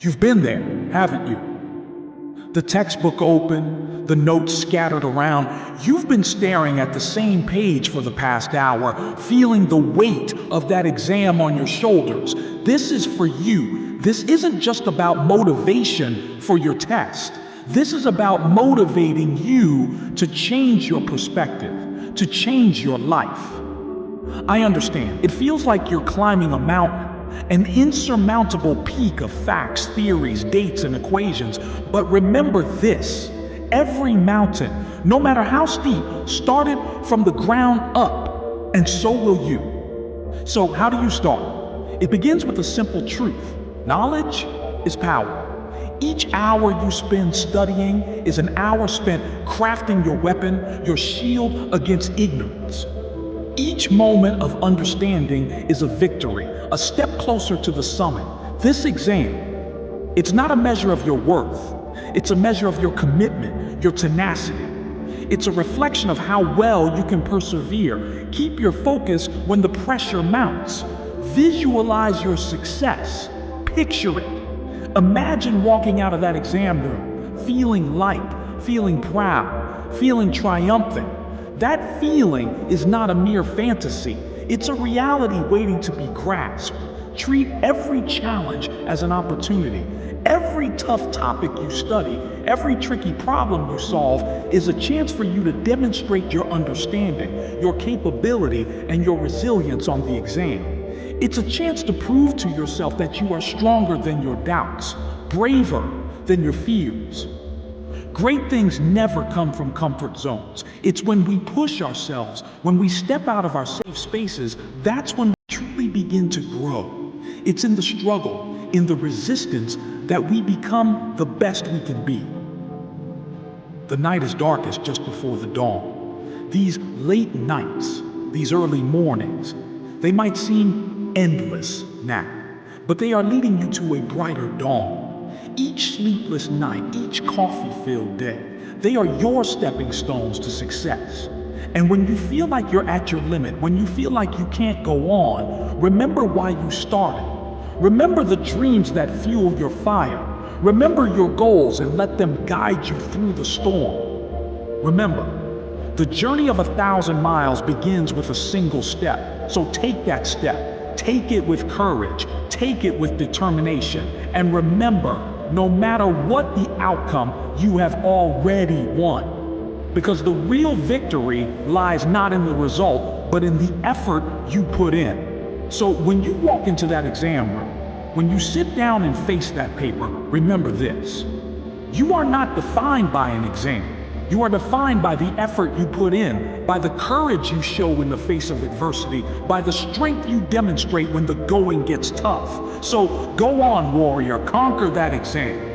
You've been there, haven't you? The textbook open, the notes scattered around. You've been staring at the same page for the past hour, feeling the weight of that exam on your shoulders. This is for you. This isn't just about motivation for your test. This is about motivating you to change your perspective, to change your life. I understand. It feels like you're climbing a mountain, an insurmountable peak of facts, theories, dates, and equations. But remember this, every mountain, no matter how steep, started from the ground up, and so will you. So how do you start? It begins with a simple truth. Knowledge is power. Each hour you spend studying is an hour spent crafting your weapon, your shield against ignorance. Each moment of understanding is a victory, a step closer to the summit. This exam, it's not a measure of your worth. It's a measure of your commitment, your tenacity. It's a reflection of how well you can persevere. Keep your focus when the pressure mounts. Visualize your success. Picture it. Imagine walking out of that exam room, feeling light, feeling proud, feeling triumphant. That feeling is not a mere fantasy. It's a reality waiting to be grasped. Treat every challenge as an opportunity. Every tough topic you study, every tricky problem you solve is a chance for you to demonstrate your understanding, your capability, and your resilience on the exam. It's a chance to prove to yourself that you are stronger than your doubts, braver than your fears. Great things never come from comfort zones. It's when we push ourselves, when we step out of our safe spaces, that's when we truly begin to grow. It's in the struggle, in the resistance, that we become the best we can be. The night is darkest just before the dawn. These late nights, these early mornings, they might seem endless now, but they are leading you to a brighter dawn. Each sleepless night, each coffee-filled day, they are your stepping stones to success. And when you feel like you're at your limit, when you feel like you can't go on, remember why you started. Remember the dreams that fuel your fire. Remember your goals and let them guide you through the storm. Remember, the journey of 1,000 miles begins with a single step. So take that step. Take it with courage. Take it with determination. And remember, no matter what the outcome, you have already won. Because the real victory lies not in the result, but in the effort you put in. So when you walk into that exam room, when you sit down and face that paper, remember this. You are not defined by an exam. You are defined by the effort you put in, by the courage you show in the face of adversity, by the strength you demonstrate when the going gets tough. So go on, warrior, conquer that exam.